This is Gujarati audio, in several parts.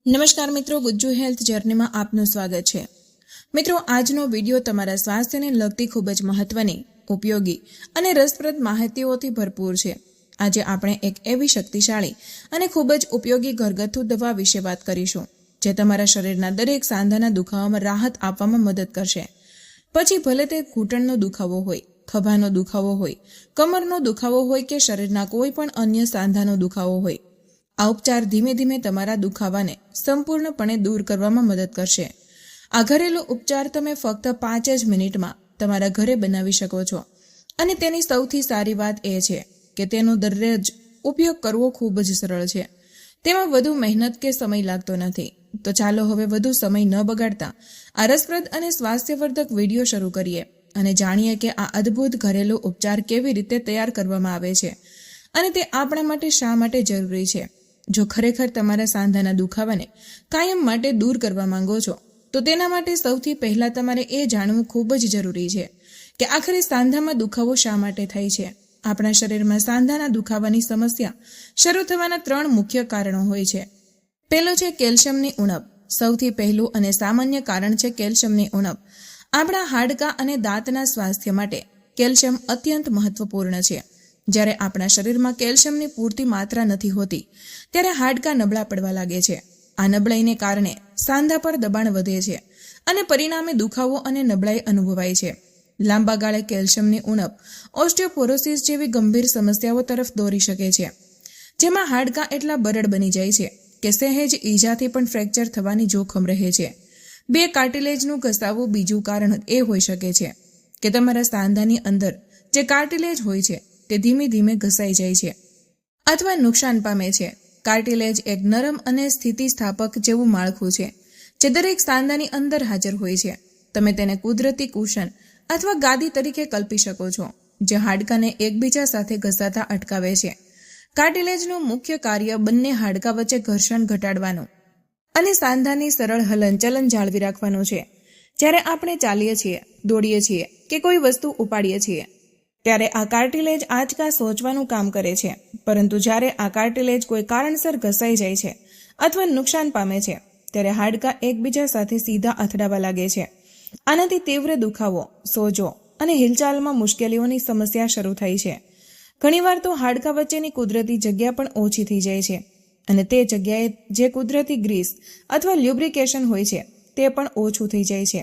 નમસ્કાર મિત્રો, ગુજ્જુ હેલ્થ જર્નીમાં આપનું સ્વાગત છે। મિત્રો, આજનો વિડીયો તમારા સ્વાસ્થ્યને લગતી ખૂબ જ મહત્વની, ઉપયોગી અને રસપ્રદ માહિતીઓથી ભરપૂર છે। આજે આપણે એક એવી શક્તિશાળી અને ખૂબ જ ઉપયોગી ઘરગથ્થુ દવા વિશે વાત કરીશું જે તમારા શરીરના દરેક સાંધાના દુખાવામાં રાહત આપવામાં મદદ કરશે। પછી ભલે તે ઘૂંટણનો દુખાવો હોય, ખભાનો દુખાવો હોય, કમરનો દુખાવો હોય કે શરીરના કોઈ પણ અન્ય સાંધાનો દુખાવો હોય, આ ઉપચાર ધીમે ધીમે તમારા દુખાવાને સંપૂર્ણપણે દૂર કરવામાં મદદ કરશે। આ ઘરેલું ઉપચાર તમે ફક્ત 5 જ મિનિટમાં તમારા ઘરે બનાવી શકો છો અને તેની સૌથી સારી વાત એ છે કે તેનો દરરોજ ઉપયોગ કરવો ખૂબ જ સરળ છે। તેમાં વધુ મહેનત કે સમય લાગતો નથી। તો ચાલો હવે વધુ સમય ન બગાડતા આ રસપ્રદ અને સ્વાસ્થ્યવર્ધક વિડીયો શરૂ કરીએ અને જાણીએ કે આ અદ્ભુત ઘરેલું ઉપચાર કેવી રીતે તૈયાર કરવામાં આવે છે અને તે આપણા માટે શા માટે જરૂરી છે। જો ખરેખર તમારા સાંધાના દુખાવાને કાયમ માટે દૂર કરવા માંગો છો તો તેના માટે સૌથી પહેલા તમારે એ જાણવું ખૂબ જ જરૂરી છે કે આખરે સાંધામાં દુખાવો શા માટે થાય છે। આપણા શરીરમાં સાંધાના દુખાવાની સમસ્યા શરૂ થવાના 3 મુખ્ય કારણો હોય છે। પહેલું છે કેલ્શિયમની ઉણપ। સૌથી પહેલું અને સામાન્ય કારણ છે કેલ્શિયમની ઉણપ। આપણા હાડકાં અને દાંતના સ્વાસ્થ્ય માટે કેલ્શિયમ અત્યંત મહત્વપૂર્ણ છે। જ્યારે આપણા શરીરમાં કેલ્શિયમની પૂરતી માત્રા નથી હોતી ત્યારે હાડકાં નબળા પડવા લાગે છે। આ નબળાઈને કારણે સાંધા પર દબાણ વધે છે અને પરિણામે દુખાવો અને નબળાઈ અનુભવાય છે। લાંબા ગાળે કેલ્શિયમની ઉણપ ઓસ્ટિયોપોરોસિસ જેવી ગંભીર સમસ્યાઓ તરફ દોરી શકે છે, જેમાં હાડકાં એટલા બરડ બની જાય છે કે સહેજ ઈજાથી પણ ફ્રેક્ચર થવાની જોખમ રહે છે। બે કાર્ટિલેજનું ઘસાવું બીજું કારણ એ હોઈ શકે છે કે તમારા સાંધાની અંદર જે કાર્ટિલેજ હોય છે તે ધીમે ધીમે ઘસાઈ જાય છે અથવા નુકસાન પામે છે। કાર્ટિલેજ એક નરમ અને સ્થિતિસ્થાપક જેવું માળખું છે જે દરેક સાંધાની અંદર હાજર હોય છે। તમે તેને કુદરતી કુશન અથવા ગાદી તરીકે કલ્પી શકો છો જે હાડકાને એકબીજા સાથે ઘસાતા અટકાવે છે। કાર્ટિલેજનું મુખ્ય કાર્ય બંને હાડકાં વચ્ચે ઘર્ષણ ઘટાડવાનું અને સાંધાની સરળ હલનચલન જાળવી રાખવાનું છે। જ્યારે આપણે ચાલીએ છીએ, દોડીએ છીએ કે કોઈ વસ્તુ ઉપાડીએ છીએ ત્યારે આ કાર્ટિલેજ આંચકા સોચવાનું કામ કરે છે, પરંતુ જ્યારે આ કાર્ટિલેજ કોઈ કારણસર ઘસાઈ જાય છે અથવા નુકસાન પામે છે ત્યારે હાડકાં એકબીજા સાથે સીધા અથડાવા લાગે છે। આનાથી તીવ્ર દુખાવો, સોજો અને હિલચાલમાં મુશ્કેલીઓની સમસ્યા શરૂ થાય છે। ઘણીવાર તો હાડકાં વચ્ચેની કુદરતી જગ્યા પણ ઓછી થઈ જાય છે અને તે જગ્યાએ જે કુદરતી ગ્રીસ અથવા લ્યુબ્રિકેશન હોય છે તે પણ ઓછું થઈ જાય છે।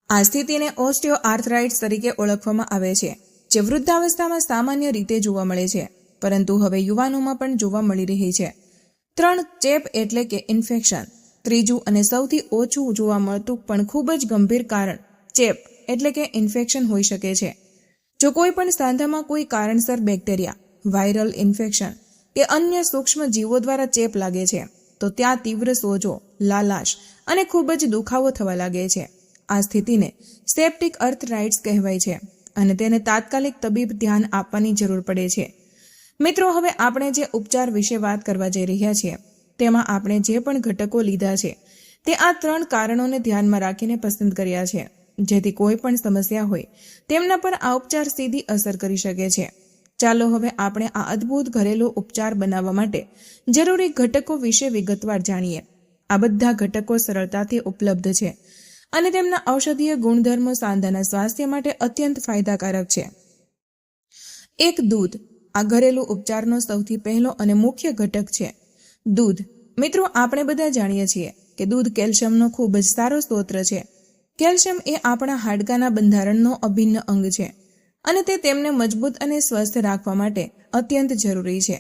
આ સ્થિતિને ઓસ્ટિયોઆર્થરાઇટિસ તરીકે ઓળખવામાં આવે છે, જે વૃદ્ધાવસ્થામાં સામાન્ય રીતે જોવા મળે છે પરંતુ હવે યુવાનોમાં પણ જોવા મળી રહી છે। 3 ચેપ એટલે કે ઇન્ફેક્શન। ત્રીજું અને સૌથી ઓછું જોવા મળતું પણ ખૂબ જ ગંભીર કારણ ચેપ એટલે કે ઇન્ફેક્શન હોઈ શકે છે। જો કોઈ પણ સાંધામાં કોઈ કારણસર બેક્ટેરિયા, વાયરલ ઇન્ફેક્શન કે અન્ય સૂક્ષ્મ જીવો દ્વારા ચેપ લાગે છે તો ત્યાં તીવ્ર સોજો, લાલાશ અને ખૂબ જ દુખાવો થવા લાગે છે। આ સ્થિતિને સેપ્ટિક આર્થરાઇટિસ કહેવાય છે અને તેને તાત્કાલિક તબીબ ધ્યાન આપવાની જરૂર પડે છે। મિત્રો, હવે આપણે જે ઉપચાર વિશે વાત કરવા જઈ રહ્યા છીએ તેમાં આપણે જે પણ ઘટકો લીધા છે તે આ 3 કારણોને ધ્યાનમાં રાખીને પસંદ કર્યા છે, જેથી કોઈ પણ સમસ્યા હોય તેમના પર આ ઉપચાર સીધી અસર કરી શકે છે। ચાલો હવે આપણે આ અદ્ભુત ઘરેલું ઉપચાર બનાવવા માટે જરૂરી ઘટકો વિશે વિગતવાર જાણીએ। આ બધા ઘટકો સરળતાથી ઉપલબ્ધ છે અને તેમના ઔષધીય ગુણધર્મો સાંધાના સ્વાસ્થ્ય માટે અત્યંત ફાયદાકારક છે। 1. દૂધ। આ ઘરેલું ઉપચારનો સૌથી પહેલો અને મુખ્ય ઘટક છે દૂધ। મિત્રો, આપણે બધા જાણીએ છીએ કે દૂધ કેલ્શિયમનો ખૂબ જ સારો સ્ત્રોત છે। કેલ્શિયમ એ આપણા હાડકાના બંધારણનો અભિન્ન અંગ છે અને તે તેમને મજબૂત અને સ્વસ્થ રાખવા માટે અત્યંત જરૂરી છે।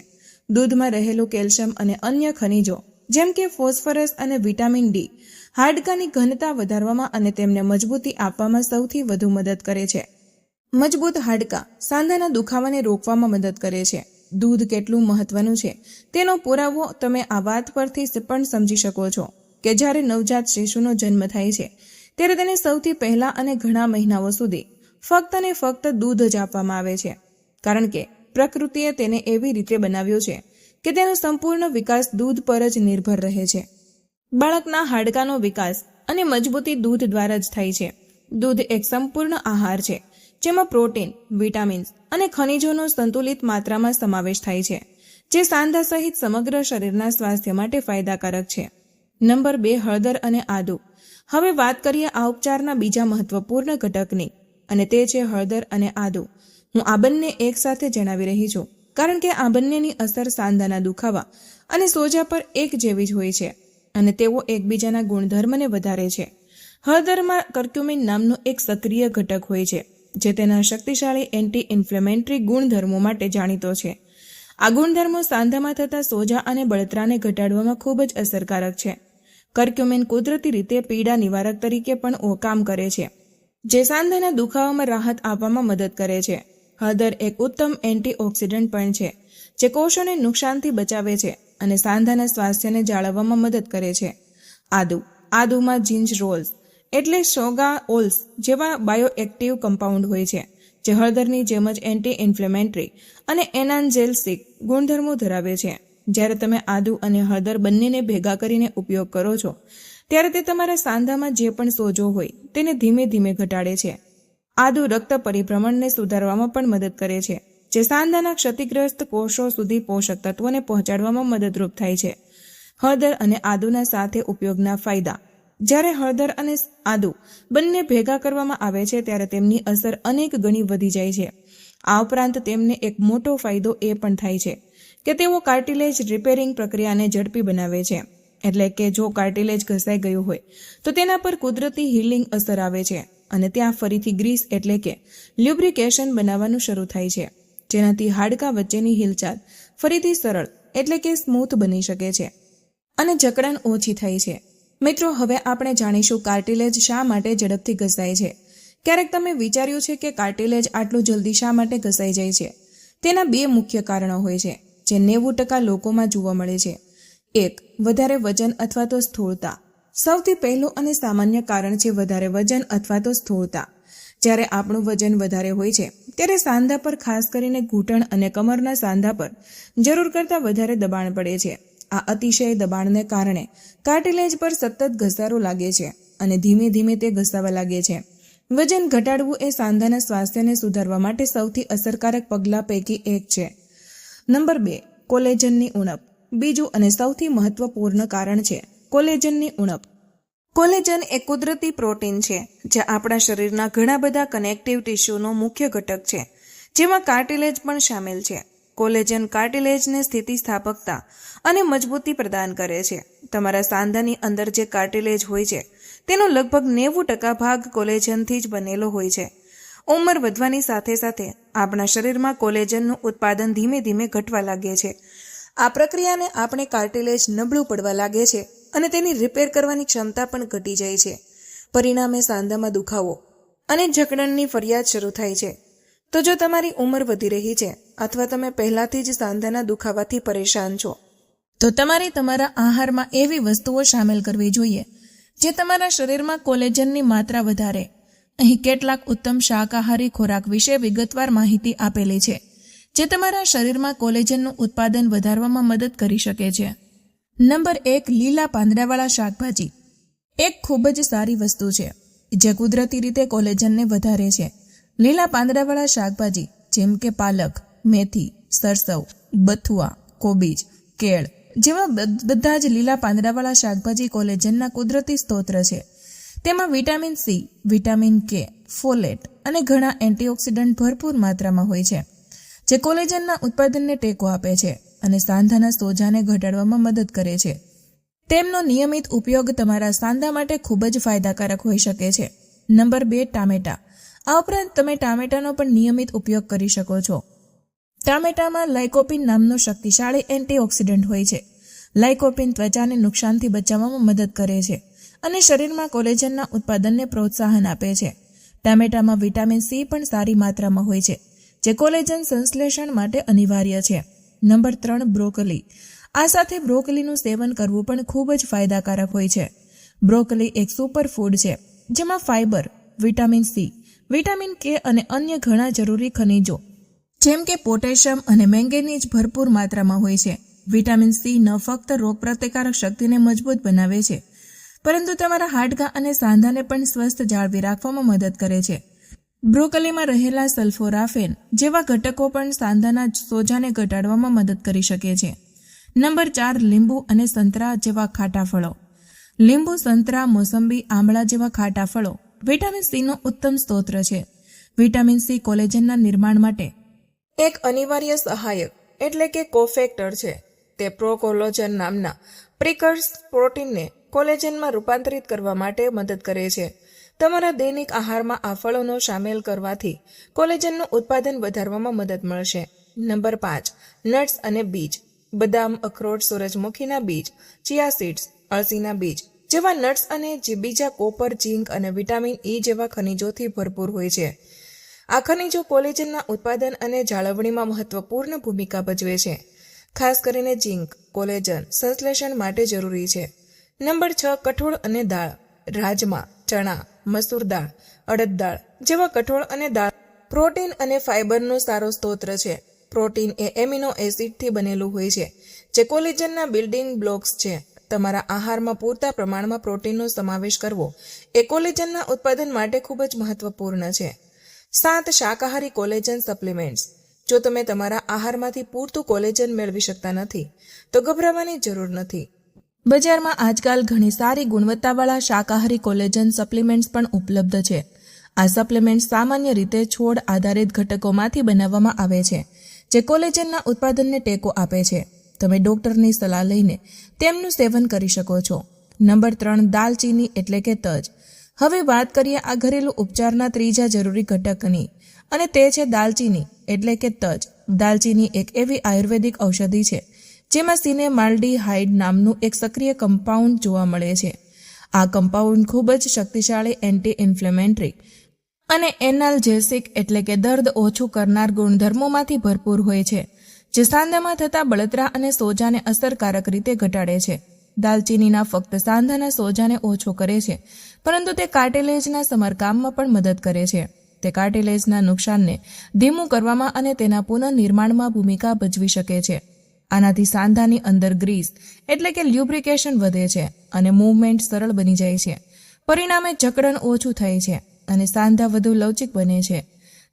દૂધમાં રહેલું કેલ્શિયમ અને અન્ય ખનિજો જેમ કે ફોસ્ફરસ અને વિટામિન ડી હાડકાની ઘનતા વધારવામાં અને તેમને મજબૂતી આપવામાં સૌથી વધુ મદદ કરે છે। મજબૂત હાડકાં સાંધાના દુખાવાને રોકવામાં મદદ કરે છે। દૂધ કેટલું મહત્વનું છે તેનો પુરાવો તમે આ વાત પરથી પણ સમજી શકો છો કે જ્યારે નવજાત શિશુનો જન્મ થાય છે ત્યારે તેને સૌથી પહેલા અને ઘણા મહિનાઓ સુધી ફક્ત ને ફક્ત દૂધ જ આપવામાં આવે છે, કારણ કે પ્રકૃતિએ તેને એવી રીતે બનાવ્યો છે કે તેનો સંપૂર્ણ વિકાસ દૂધ પર જ નિર્ભર રહે છે। બાળકના હાડકાનો વિકાસ અને મજબૂતી દૂધ દ્વારા જ થાય છે। દૂધ એક સંપૂર્ણ આહાર છે જેમાં પ્રોટીન, વિટામિન્સ અને ખનિજોનો સંતુલિત માત્રામાં સમાવેશ થાય છે, જે સાંધા સહિત સમગ્ર શરીરના સ્વાસ્થ્ય માટે ફાયદાકારક છે। નંબર 2, હળદર અને આદુ. હવે વાત કરીએ આ ઉપચારના બીજા મહત્વપૂર્ણ ઘટકની, અને તે છે હળદર અને આદુ. હું આ બંને એકસાથે જણાવી રહી છું કારણ કે આ બંનેની અસર સાંધાના દુખાવા અને સોજા પર એક જેવી જ હોય છે અને તેઓ એકબીજાના ગુણધર્મને વધારે છે. હળદરમાં કર્ક્યુમિન નામનું એક સક્રિય ઘટક હોય છે જે તેના શક્તિશાળી એન્ટી ઇન્ફ્લેમેટરી ગુણધર્મો માટે જાણીતો છે. આ ગુણધર્મો સાંધામાં થતા સોજા અને બળતરાને ઘટાડવામાં ખૂબ જ અસરકારક છે. કર્ક્યુમિન કુદરતી રીતે પીડા નિવારક તરીકે પણ કામ કરે છે, જે સાંધાના દુખાવામાં રાહત આપવામાં મદદ કરે છે. હળદર એક ઉત્તમ એન્ટીઓક્સિડન્ટ પણ છે જે કોષોને નુકસાનથી બચાવે છે અને સાંધાના સ્વાસ્થ્યને જાળવવામાં મદદ કરે છે. આદુમાં જિંજરોલ્સ એટલે સોગાઓલ્સ જેવા બાયોએક્ટિવ કમ્પાઉન્ડ હોય છે જે હળદરની જેમ જ એન્ટી ઇન્ફ્લેમેટરી અને એનાન્જેલ્સિક ગુણધર્મો ધરાવે છે. જ્યારે તમે આદુ અને હળદર બંનેને ભેગા કરીને ઉપયોગ કરો છો ત્યારે તે તમારા સાંધામાં જે પણ સોજો હોય તેને ધીમે ધીમે ઘટાડે છે. આદુ રક્ત પરિભ્રમણને સુધારવામાં પણ મદદ કરે છે, જે સાંધાના ક્ષતિગ્રસ્ત કોષો સુધી પોષક તત્વોને પહોંચાડવામાં મદદરૂપ થાય છે. હળદર અને આદુના સાથે ઉપયોગના ફાયદા. જ્યારે હળદર અને આદુ બંને ભેગા કરવામાં આવે છે ત્યારે તેમની અસર અનેક ગણી વધી જાય છે. આ ઉપરાંત તેમને એક મોટો ફાયદો એ પણ થાય છે કે તેઓ કાર્ટિલેજ રિપેરિંગ પ્રક્રિયાને ઝડપી બનાવે છે. એટલે કે જો કાર્ટિલેજ ઘસાઈ ગયું હોય તો તેના પર કુદરતી હીલિંગ અસર આવે છે અને ત્યાં ફરીથી ગ્રીસ એટલે કે લ્યુબ્રિકેશન બનાવવાનું શરૂ થાય છે, જેનાથી હાડકાં વચ્ચેની હિલચાલ ફરીથી સરળ એટલે કે સ્મૂથ બની શકે છે અને જકડાન ઓછી થાય છે. મિત્રો, હવે આપણે જાણીશું કાર્ટિલેજ શા માટે ઝડપથી ઘસાય છે. ક્યારેક તમે વિચાર્યું છે કે કાર્ટિલેજ આટલું જલ્દી શા માટે ઘસાઈ જાય છે? તેના 2 મુખ્ય કારણો હોય છે જે 90% લોકોમાં જોવા મળે છે. 1. વધારે વજન અથવા તો સ્થૂળતા. સૌથી પહેલું અને સામાન્ય કારણ છે વધારે વજન અથવા તો સ્થૂળતા. જ્યારે આપણું વજન વધારે હોય છે ત્યારે સાંધા પર, ખાસ કરીને ઘૂંટણ અને કમરના સાંધા પર જરૂર કરતાં વધારે દબાણ પડે છે. આ અતિશય દબાણને કારણે કાર્ટિલેજ પર સતત ઘસારો લાગે છે અને ધીમે ધીમે તે ઘસાવા લાગે છે. વજન ઘટાડવું એ સાંધાના સ્વાસ્થ્યને સુધારવા માટે સૌથી અસરકારક પગલાં પૈકી એક છે. નંબર 2, કોલેજનની ઉણપ. બીજું અને સૌથી મહત્વપૂર્ણ કારણ છે કોલેજનની ઉણપ. કોલેજન એ કુદરતી પ્રોટીન છે જે આપણા શરીરના ઘણા બધા કનેક્ટિવ ટિશ્યુનો મુખ્ય ઘટક છે, જેમાં કાર્ટિલેજ પણ સામેલ છે. કોલેજન કાર્ટિલેજને સ્થિતિસ્થાપકતા અને મજબૂતી પ્રદાન કરે છે. તમારા સાંધાની અંદર જે કાર્ટિલેજ હોય છે તેનો લગભગ 90% ભાગ કોલેજનથી જ બનેલો હોય છે. ઉંમર વધવાની સાથે સાથે આપણા શરીરમાં કોલેજનનું ઉત્પાદન ધીમે ધીમે ઘટવા લાગે છે. આ પ્રક્રિયાને આપણે કાર્ટિલેજ નબળું પડવા લાગે છે અને તેની રિપેર કરવાની ક્ષમતા પણ ઘટી જાય છે. પરિણામે સાંધામાં દુખાવો અને જકડણની ફરિયાદ શરૂ થાય છે. તો જો તમારી ઉંમર વધી રહી છે અથવા તમે પહેલાથી જ સાંધાના દુખાવાથી પરેશાન છો, તો તમારે તમારા આહારમાં એવી વસ્તુઓ સામેલ કરવી જોઈએ જે તમારા શરીરમાં કોલેજનની માત્રા વધારે. અહીં કેટલાક ઉત્તમ શાકાહારી ખોરાક વિશે વિગતવાર માહિતી આપેલી છે જે તમારા શરીરમાં કોલેજનનું ઉત્પાદન વધારવામાં મદદ કરી શકે છે. નંબર 1, લીલા પાંદડાવાળા શાકભાજી. એક ખૂબ જ સારી વસ્તુ છે જે કુદરતી રીતે કોલેજનને વધારે છે. લીલા પાંદડાવાળા શાકભાજી જેમ કે પાલક, મેથી, સરસવ, બથુઆ, કોબીજ, કેળ જેવા બધા જ લીલા પાંદડાવાળા શાકભાજી કોલેજનના કુદરતી સ્ત્રોત છે. તેમાં વિટામિન સી, વિટામિન કે, ફોલેટ અને ઘણા એન્ટીઓક્સિડન્ટ ભરપૂર માત્રામાં હોય છે જે કોલેજનના ઉત્પાદનને ટેકો આપે છે અને સાંધાના સોજાને ઘટાડવામાં મદદ કરે છે. તેમનો નિયમિત ઉપયોગ તમારા સાંધા માટે ખૂબ જ ફાયદાકારક હોઈ શકે છે. નંબર 2, ટામેટા. આ ઉપરાંત તમે ટામેટાનો પણ નિયમિત ઉપયોગ કરી શકો છો. ટામેટામાં લાઇકોપિન નામનો શક્તિશાળી એન્ટીઓક્સિડન્ટ હોય છે. લાઇકોપિન ત્વચાને નુકસાનથી બચાવવામાં મદદ કરે છે અને શરીરમાં કોલેજનના ઉત્પાદનને પ્રોત્સાહન આપે છે. ટામેટામાં વિટામિન સી પણ સારી માત્રામાં હોય છે જે કોલેજન સંશ્લેષણ માટે અનિવાર્ય છે. Number 3, broccoli. આ સાથે બ્રોકોલીનું સેવન કરવું પણ ખૂબ જ ફાયદાકારક હોય છે. બ્રોકોલી એક સુપર ફૂડ છે જેમાં ફાઇબર, વિટામિન સી, વિટામિન કે અને અન્ય ઘણા જરૂરી ખનિજો જેમ કે પોટેશિયમ અને મેંગેનીઝ ભરપૂર માત્રામાં હોય છે. વિટામિન સી ન ફક્ત રોગપ્રતિકારક શક્તિને મજબૂત બનાવે છે પરંતુ તમારા હાડકાં અને સાંધાને પણ સ્વસ્થ જાળવી રાખવામાં મદદ કરે છે. બ્રોકોલીમાં રહેલા સલ્ફોરાફેન જેવા ઘટકો પણ સાંધાના સોજાને ઘટાડવામાં મદદ કરી શકે છે. નંબર 4, લીંબુ અને સંતરા જેવા ખાટા ફળો. લીંબુ, સંતરા, મોસંબી, આંબળા જેવા ખાટા ફળો વિટામિન સીનો ઉત્તમ સ્ત્રોત છે. વિટામિન સી કોલેજનના નિર્માણ માટે એક અનિવાર્ય સહાયક એટલે કે કોફેક્ટર છે. તે પ્રોકોલોજન નામના પ્રિકર્સ પ્રોટીનને કોલેજનમાં રૂપાંતરિત કરવા માટે મદદ કરે છે. તમારા દૈનિક આહારમાં આ ફળોનો સામેલ કરવાથી કોલેજનનું ઉત્પાદન વધારવામાં મદદ મળશે. નંબર 5, નટ્સ અને બીજ. બદામ, અખરોટ, સૂરજમુખીના બીજ, ચિયા સીડ્સ, અળસીના બીજ જેવા નટ્સ અને બીજા કોપર, ઝીંક અને વિટામિન ઈ જેવા ખનિજોથી ભરપૂર હોય છે. આ ખનિજો કોલેજનના ઉત્પાદન અને જાળવણીમાં મહત્વપૂર્ણ ભૂમિકા ભજવે છે. ખાસ કરીને ઝીંક કોલેજન સંશ્લેષણ માટે જરૂરી છે. નંબર 6, કઠોળ અને દાળ. રાજમા, ચણા, મસૂર દાળ, અડદ દાળ જેવા કઠોળ અને દાળ પ્રોટીન અને ફાઇબરનો સારો સ્ત્રોત છે. પ્રોટીન એ એમિનો એસિડથી બનેલું હોય છે, જે કોલેજનના બિલ્ડિંગ બ્લોક્સ છે. તમારા આહારમાં પૂરતા પ્રમાણમાં પ્રોટીનનો સમાવેશ કરવો એ કોલેજનના ઉત્પાદન માટે ખૂબ જ મહત્વપૂર્ણ છે. 7, શાકાહારી કોલેજન સપ્લિમેન્ટ્સ. જો તમે તમારા આહારમાંથી પૂરતું કોલેજન મેળવી શકતા નથી તો ગભરાવાની જરૂર નથી. બજારમાં આજકાલ ઘણી સારી ગુણવત્તાવાળા શાકાહારી કોલેજન સપ્લિમેન્ટ્સ પણ ઉપલબ્ધ છે. આ સપ્લિમેન્ટ્સ સામાન્ય રીતે છોડ આધારિત ઘટકોમાંથી બનાવવામાં આવે છે, જે કોલેજનના ઉત્પાદનને ટેકો આપે છે. તમે ડોક્ટરની સલાહ લઈને તેમનું સેવન કરી શકો છો. નંબર 3, દાલચીની એટલે કે તજ. હવે વાત કરીએ આ ઘરેલું ઉપચારના ત્રીજા જરૂરી ઘટકની, અને તે છે દાલચીની એટલે કે તજ. દાલચીની એક એવી આયુર્વેદિક ઔષધિ છે જેમાં સિનેમાલ્ડીહાઇડ નામનું એક સક્રિય કમ્પાઉન્ડ જોવા મળે છે. આ કમ્પાઉન્ડ ખૂબ જ શક્તિશાળી એન્ટી ઇન્ફ્લેમેટરી અને એનાલ્જેસિક એટલે કે દર્દ ઓછું કરનાર ગુણધર્મોમાંથી ભરપૂર હોય છે, જે સાંધામાં થતા બળતરા અને સોજાને અસરકારક રીતે ઘટાડે છે. દાલચીનીના ફક્ત સાંધાના સોજાને ઓછો કરે છે, પરંતુ તે કાર્ટિલેજના સમારકામમાં પણ મદદ કરે છે. તે કાર્ટિલેજના નુકસાનને ધીમું કરવામાં અને તેના પુનઃનિર્માણમાં ભૂમિકા ભજવી શકે છે. આનાથી સાંધાની અંદર ગ્રીસ એટલે કે લ્યુબ્રિકેશન વધે છે અને મૂવમેન્ટ સરળ બની જાય છે. પરિણામે જકડન ઓછું થાય છે અને સાંધા વધુ લવચીક બને છે.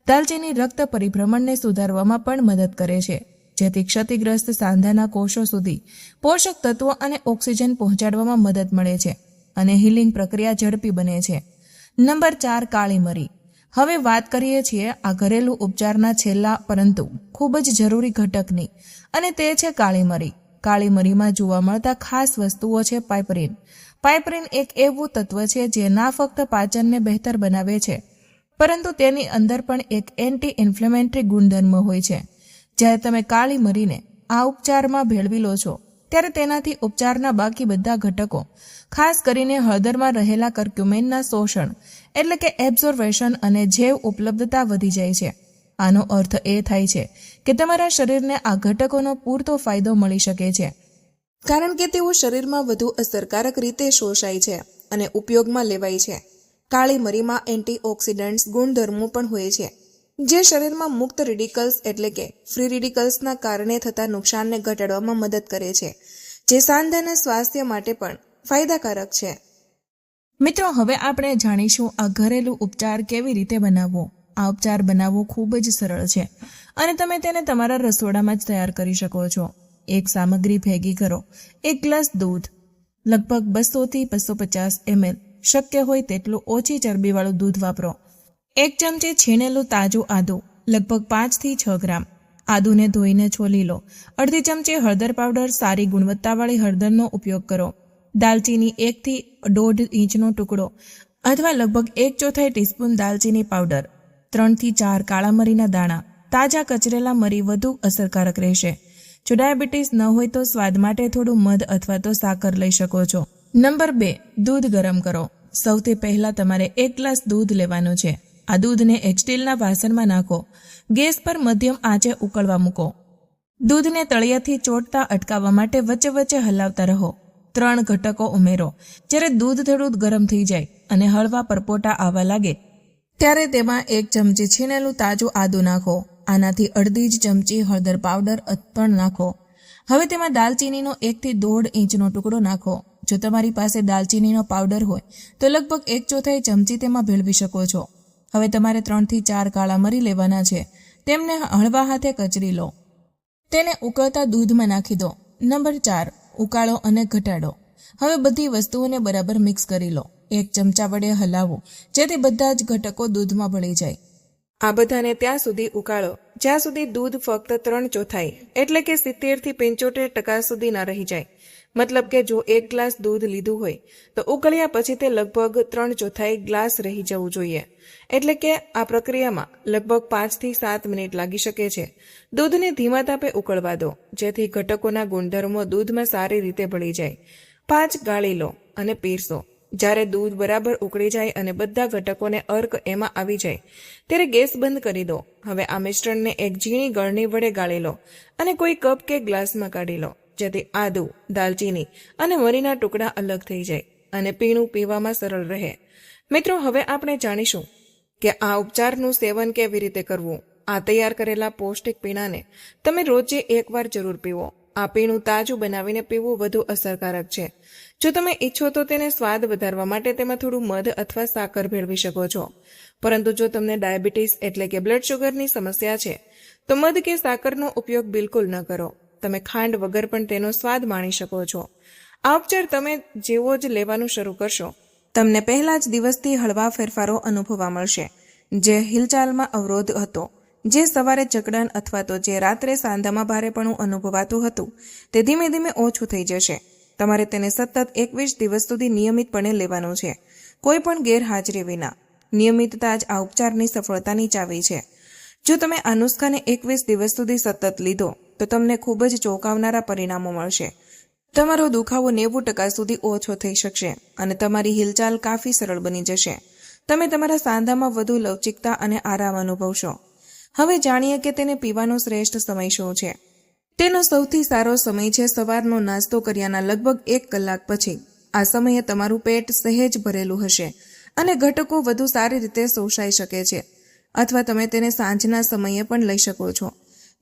દાલચીની રક્ત પરિભ્રમણને સુધારવામાં પણ મદદ કરે છે, જેથી ક્ષતિગ્રસ્ત સાંધાના કોષો સુધી પોષક તત્વો અને ઓક્સિજન પહોંચાડવામાં મદદ મળે છે અને હીલિંગ પ્રક્રિયા ઝડપી બને છે. નંબર 4, કાળી મરી. હવે વાત કરીએ છીએ આ ઘરેલું ઉપચારના છેલ્લા પરંતુ ખૂબ જ જરૂરી ઘટકની, અને તે છે કાળી મરી. કાળી મરીમાં જોવા મળતા ખાસ વસ્તુઓ છે પાઇપરીન. પાઇપરીન એક એવું તત્વ છે જે ના ફક્ત પાચનને બહેતર બનાવે છે, પરંતુ તેની અંદર પણ એક એન્ટી ઇન્ફ્લેમેટરી ગુણધર્મ હોય છે. જ્યારે તમે કાળી મરીને આ ઉપચારમાં ભેળવી લો છો ત્યારે તેનાથી ઉપચારના બાકી બધા ઘટકો, ખાસ કરીને હળદરમાં રહેલા કર્ક્યુમિનના શોષણ એટલે કે એબ્ઝોર્વેશન અને જૈવ ઉપલબ્ધતા વધી જાય છે. આનો અર્થ એ થાય છે કે તમારા શરીરને આ ઘટકોનો પૂરતો ફાયદો મળી શકે છે, કારણ કે તેઓ શરીરમાં વધુ અસરકારક રીતે શોષાય છે અને ઉપયોગમાં લેવાય છે. કાળી મરીમાં એન્ટીઓક્સિડન્ટ્સ ગુણધર્મો પણ હોય છે, જે શરીરમાં મુક્ત રેડિકલ્સ એટલે કે ફ્રી રેડિકલ્સના કારણે થતા નુકસાનને ઘટાડવામાં મદદ કરે છે, જે સાંધાના સ્વાસ્થ્ય માટે પણ ફાયદાકારક છે. મિત્રો, હવે આપણે જાણીશું આ ઘરેલું ઉપચાર કેવી રીતે બનાવવો. આ ઉપચાર બનાવવો ખૂબ જ સરળ છે અને તમે તેને તમારા રસોડામાં જ તૈયાર કરી શકો છો. એક સામગ્રી ભેગી કરો. 1 ગ્લાસ દૂધ, લગભગ 200 થી 250 ml. શક્ય હોય તેટલું ઓછી ચરબીવાળું દૂધ વાપરો. 1 ચમચી છીણેલું તાજું આદું, લગભગ 5 થી 6 ગ્રામ. આદુને ધોઈને છોલી લો. અડધી ચમચી હળદર પાવડર, સારી ગુણવત્તાવાળી હળદરનો ઉપયોગ કરો. દાલચીની 1 થી 1.5 ઇંચનો ટુકડો અથવા લગભગ 1/4 ટીસ્પૂન દાલચીની પાવડર. 3 થી 4 કાળા મરીના દાણા. તાજા કચરેલા મરી વધુ અસરકારક રહેશે. જો ડાયાબિટીસ ન હોય તો સ્વાદ માટે થોડું મધ અથવા તો સાકર લઈ શકો છો. નંબર 2, દૂધ ગરમ કરો. સૌથી પહેલા તમારે 1 ગ્લાસ દૂધ લેવાનું છે. આ દૂધને એક સ્ટીલના વાસણમાં નાખો. ગેસ પર મધ્યમ આંચે ઉકળવા મૂકો. દૂધને તળિયાથી ચોંટતા અટકાવવા માટે વચ્ચે વચ્ચે હલાવતા રહો. 3 ઘટકો ઉમેરો. જ્યારે દૂધ થોડું ગરમ થઈ જાય અને હળવા પરપોટા આવવા લાગે ત્યારે તેમાં 1 ચમચી છીણેલું તાજું આદું નાખો. આનાથી અડધી જ ચમચી હળદર પાવડર પણ નાખો. હવે તેમાં દાલચીનીનો 1 થી 1.5 ઇંચનો ટુકડો નાખો. જો તમારી પાસે દાલચીનીનો પાવડર હોય તો લગભગ 1/4 ચમચી તેમાં ભેળવી શકો છો. હવે તમારે 3 થી 4 કાળા મરી લેવાના છે. તેમને હળવા હાથે કચરી લો. તેને ઉકળતા દૂધમાં નાખી દો. નંબર 4, ઉકાળો અને ઘટાડો. હવે બધી વસ્તુઓને બરાબર મિક્સ કરી લો. એક ચમચા વડે હલાવો જેથી બધા જ ઘટકો દૂધમાં ભળી જાય. આ બધાને ત્યાં સુધી ઉકાળો જ્યાં સુધી દૂધ ફક્ત 3/4 એટલે કે 70 થી 75% સુધી ન રહી જાય. મતલબ કે જો 1 ગ્લાસ દૂધ લીધું હોય તો ઉકળ્યા પછી તે લગભગ 3/4 ગ્લાસ રહી જવું જોઈએ. એટલે કે આ પ્રક્રિયામાં લગભગ 5 થી 7 મિનિટ લાગી શકે છે. દૂધને ધીમા તાપે ઉકળવા દો જેથી ઘટકોના ગુણધર્મો દૂધમાં સારી રીતે ભળી જાય. 5 ગાળી લો અને પીરસો. જ્યારે દૂધ બરાબર ઉકળી જાય અને બધા ઘટકોને અર્ક એમાં આવી જાય ત્યારે ગેસ બંધ કરી દો. હવે આ મિશ્રણને એક ઝીણી ગળણી વડે ગાળી લો અને કોઈ કપ કે ગ્લાસમાં કાઢી લો જેથી આદુ, દાલચીની અને મરીના ટુકડા અલગ થઈ જાય અને પીણું પીવામાં સરળ રહે. મિત્રો, હવે આપણે જાણીશું કે આ ઉપચારનું સેવન કેવી રીતે કરવું. આ તૈયાર કરેલા પૌષ્ટિક પીણાને તમે રોજે એકવાર જરૂર પીવો. આ પીણું તાજું બનાવીને પીવું વધુ અસરકારક છે. જો તમે ઈચ્છો તો તેને સ્વાદ વધારવા માટે તેમાં થોડું મધ અથવા સાકર ભેળવી શકો છો. પરંતુ જો તમને ડાયાબિટીસ એટલે કે બ્લડ શુગરની સમસ્યા છે તો મધ કે સાકરનો ઉપયોગ બિલકુલ ન કરો. તમે ખાંડ વગર પણ તેનો સ્વાદ માણી શકો છો. આ ઉપચાર તમે જેવો જ લેવાનું શરૂ કરશો તમને પહેલા જ દિવસથી હળવા ફેરફારો અનુભવવા મળશે. જે હિલચાલમાં અવરોધ હતો, જે સવારે જકડન અથવા તો જે રાત્રે સાંધામાં ભારેપણું અનુભવાતું હતું તે ધીમે ધીમે ઓછું થઈ જશે. તમારે તેને સતત 21 દિવસ સુધી નિયમિતપણે લેવાનું છે, કોઈ પણ ગેરહાજરી વિના. નિયમિતતા જ આ ઉપચારની સફળતાની ચાવી છે. જો તમે આ નુસ્ખાને 21 દિવસ સુધી સતત લીધો તો તમને ખૂબ જ ચોંકાવનારા પરિણામો મળશે. તમારો દુખાવો 90% સુધી ઓછો થઈ શકશે અને તમારી હિલચાલ કાફી સરળ બની જશે. તમે તમારા સાંધામાં વધુ લવચિકતા અને આરામ અનુભવશો. હવે જાણીએ કે તેને પીવાનો શ્રેષ્ઠ સમય શું છે. તેનો સૌથી સારો સમય છે સવારનો નાસ્તો કર્યાના લગભગ 1 કલાક પછી. આ સમયે તમારું પેટ સહેજ ભરેલું હશે અને ઘટકો વધુ સારી રીતે શોષાઈ શકે છે. અથવા તમે તેને સાંજના સમયે પણ લઈ શકો છો.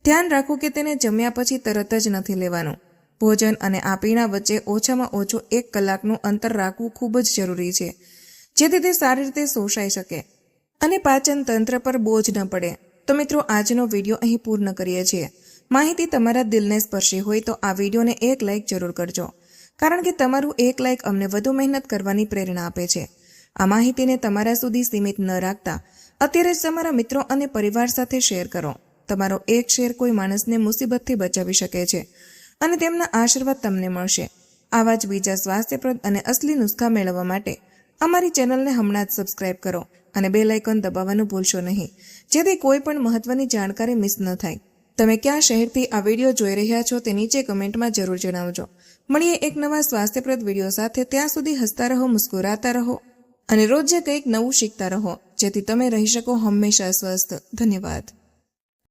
ધ્યાન રાખો કે તેને જમ્યા પછી તરત જ નથી લેવાનું. ભોજન અને આ પીણા વચ્ચે ઓછામાં ઓછું 1 કલાકનું અંતર રાખવું ખૂબ જ જરૂરી છે જેથી તે સારી રીતે શોષાઈ શકે અને પાચન તંત્ર પર બોજ ન પડે. તો મિત્રો, આજનો વિડીયો અહીં પૂર્ણ કરીએ છીએ. માહિતી તમારા દિલને સ્પર્શી હોય તો આ વિડીયોને 1 લાઇક જરૂર કરજો, કારણ કે તમારું 1 લાઇક અમને વધુ મહેનત કરવાની પ્રેરણા આપે છે. આ માહિતીને તમારા સુધી સીમિત ન રાખતા અત્યારે જ તમારા મિત્રો અને પરિવાર સાથે શેર કરો. તમારો એક શેર કોઈ માણસને મુસીબતથી બચાવી શકે છે અને તેમના આશીર્વાદ તમને મળશે. આવા જ બીજા સ્વાસ્થ્યપ્રદ અને અસલી નુસ્ખા મેળવવા માટે અમારી ચેનલને હમણાં જ સબસ્ક્રાઇબ કરો અને બેલ આઇકોન દબાવવાનું ભૂલશો નહીં, જેથી કોઈ પણ મહત્વની જાણકારી મિસ ન થાય. તમે ક્યાં શહેરથી આ વિડીયો જોઈ રહ્યા છો તે નીચે કમેન્ટમાં જરૂર જણાવજો. મળીએ એક નવા સ્વાસ્થ્યપ્રદ વિડીયો સાથે. ત્યાં સુધી હસતા રહો, મુસ્કુરાતા રહો અને રોજ કંઈક નવું શીખતા રહો, જેથી તમે રહી શકો હંમેશા સ્વસ્થ. ધન્યવાદ.